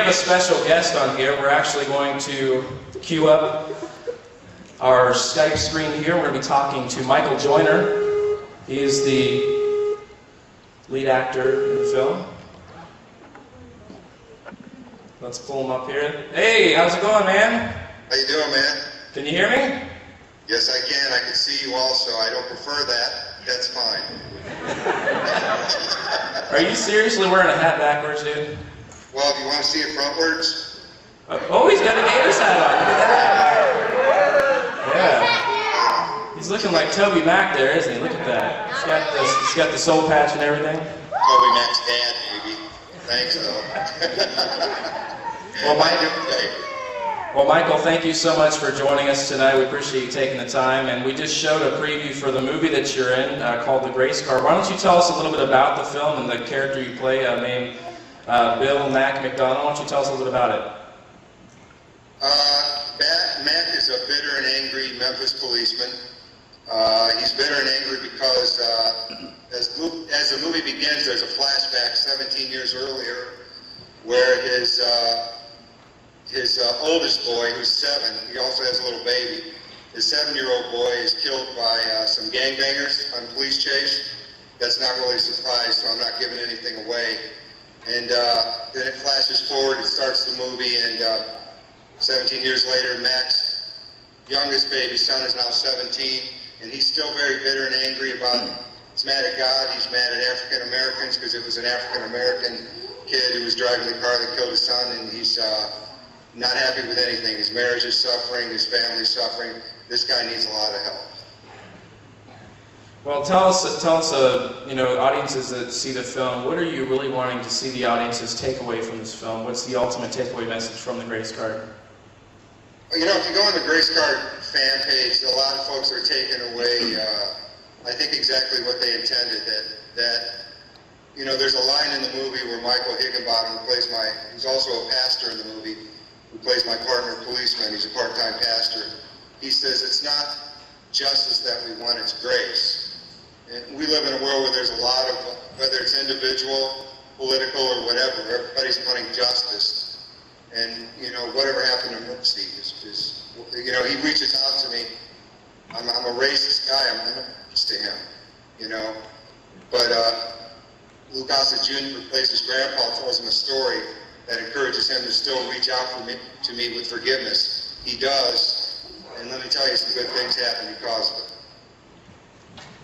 have a special guest on here. We're actually going to queue up our Skype screen here. We're going to be talking to Michael Joyner. He is the lead actor in the film. Let's pull him up here. Hey, how's it going, man? How you doing, man? Can you hear me? Yes, I can. I can see you also. I don't prefer that. That's fine. Are you seriously wearing a hat backwards, dude? Well, if you want to see it frontwards. Oh, he's got a Gators hat on. Look at that. Yeah. He's looking like Toby Mac there, isn't he? Look at that. He's got the soul patch and everything. Toby Mac's dad, maybe. Thanks, though. Well, Michael, thank you so much for joining us tonight. We appreciate you taking the time. And we just showed a preview for the movie that you're in called The Grace Card. Why don't you tell us a little bit about the film and the character you play named Bill Mac McDonald? Why don't you tell us a little bit about it? Mac is a bitter and angry Memphis policeman. He's bitter and angry because as the movie begins, there's a flashback 17 years earlier where his oldest boy, who's 7, he also has a little baby, his 7-year-old boy is killed by some gangbangers on police chase. That's not really a surprise, so I'm not giving anything away. And then it flashes forward, it starts the movie, and 17 years later, Mac's youngest baby son is now 17, and he's still very bitter and angry about, he's mad at God, he's mad at African Americans, because it was an African American kid who was driving the car that killed his son, and he's not happy with anything. His marriage is suffering, his family's suffering. This guy needs a lot of help. Well, tell us, audiences that see the film, what are you really wanting to see the audiences take away from this film? What's the ultimate takeaway message from The Grace Card? You know, if you go on the Grace Card fan page, a lot of folks are taking away, I think, exactly what they intended. There's a line in the movie where Michael Higginbottom, who's also a pastor in the movie, who plays my partner policeman, he's a part-time pastor, he says, it's not justice that we want, it's grace. And we live in a world where there's a lot of, whether it's individual, political, or whatever, everybody's wanting justice. And, whatever happened to mercy is he reaches out to me. I'm a racist guy, I'm nice to him, But Lou Gossett Jr., who plays his grandpa, tells him a story that encourages him to still reach out to me with forgiveness. He does, and let me tell you, some good things happen because of it.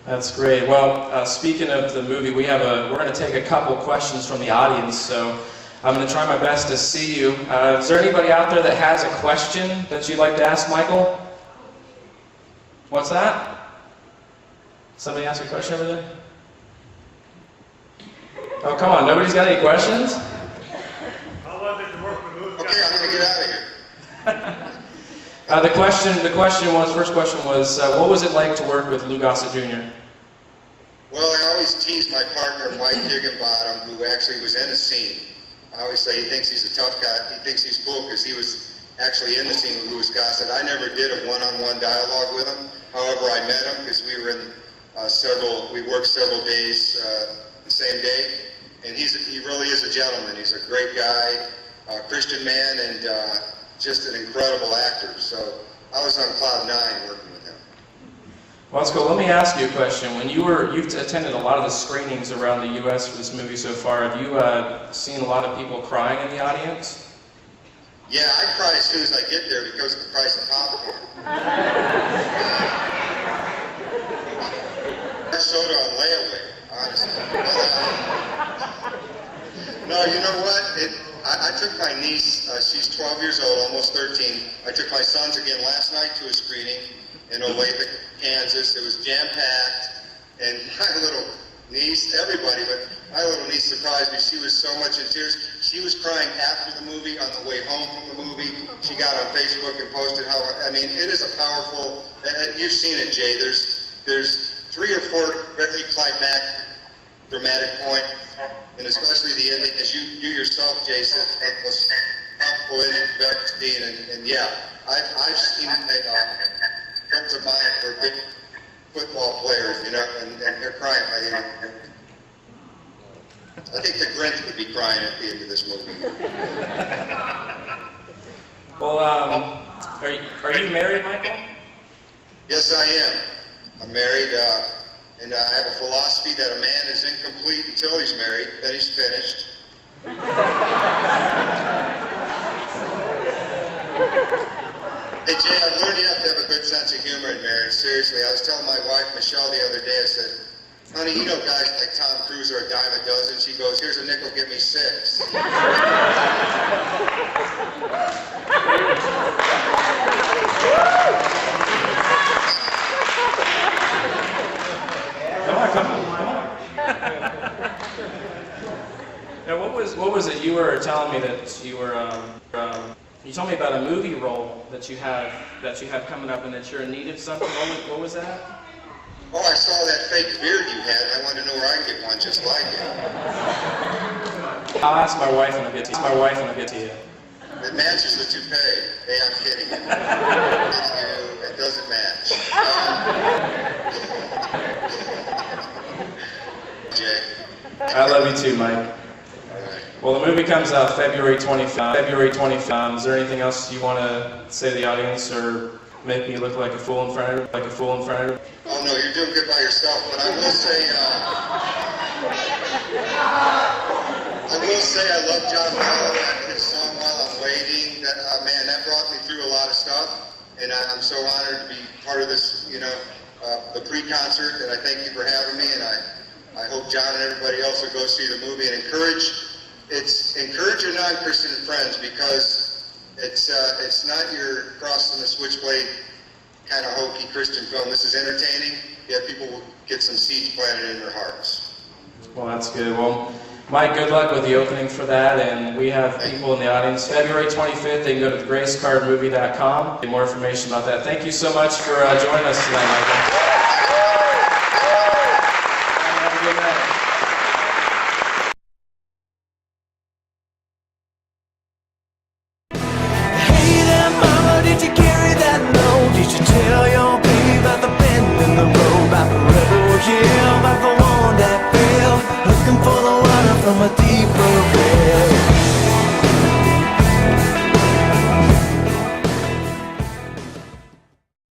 That's great. Well, speaking of the movie, we're going to take a couple questions from the audience, so I'm going to try my best to see you. Is there anybody out there that has a question that you'd like to ask Michael? What's that? Somebody ask a question over there? Oh, come on, nobody's got any questions? Okay, I'm going to get out of here. First question was, what was it like to work with Lou Gossett Jr.? Well, I always tease my partner, Mike Higginbottom, who actually was in the scene. I always say he thinks he's a tough guy. He thinks he's cool because he was actually in the scene with Louis Gossett. I never did a one-on-one dialogue with him. However, I met him because we were in we worked several days the same day. And he really is a gentleman. He's a great guy, a Christian man, and just an incredible actor. So I was on cloud 9 working with him. Well, that's cool. Let me ask you a question. You've attended a lot of the screenings around the U.S. for this movie so far. Have you seen a lot of people crying in the audience? Yeah, I cry as soon as I get there because of the price of popcorn. Soda on layaway, honestly. No, you know what? I took my niece, she's 12 years old, almost 13. I took my sons again last night to a screening in Olathe, Kansas. It was jam-packed, and my little niece, everybody, but my little niece surprised me. She was so much in tears. She was crying after the movie, on the way home from the movie. She got on Facebook and posted it is a powerful, you've seen it, Jay. There's 3 or 4 very climactic, dramatic points, and especially the ending, as you yourself, Jason, was powerful in it, and yeah, I've seen friends of mine who are big football players, and they're crying by the end. I think the Grinch would be crying at the end of this movie. Well, are you married, Michael? Yes, I am. I'm married, and I have a philosophy that a man is incomplete until he's married, then he's finished. Hey Jay, I've learned you have to have a good sense of humor in marriage. Seriously, I was telling my wife Michelle the other day, I said, honey, you know guys like Tom Cruise are a dime a dozen. She goes, here's a nickel, give me 6. Come on. Now, what was it you were telling me that you were you told me about a movie role that you have coming up and that you're in need of something. What was that? Oh, I saw that fake beard you had, and I wanted to know where I can get one just like it. I'll ask my wife and I'll get to you. It matches the toupee. Hey, I'm kidding you. It doesn't match. Jay. I love you too, Mike. Well, the movie comes out February 25th. Is there anything else you want to say to the audience or make me look like a fool in front of her? Oh no, you're doing good by yourself. But I will say I love John Mello and his song While I'm Waiting. Man, that brought me through a lot of stuff, and I'm so honored to be part of this. The pre-concert. And I thank you for having me. And I hope John and everybody else will go see the movie and encourage your non-Christian friends, because it's not your crossing the switchblade kind of hokey Christian film. This is entertaining, yet people will get some seeds planted in their hearts. Well, that's good. Well, Mike, good luck with the opening for that, and we have people in the audience. February 25th, they can go to gracecardmovie.com. Get more information about that. Thank you so much for joining us tonight, Michael.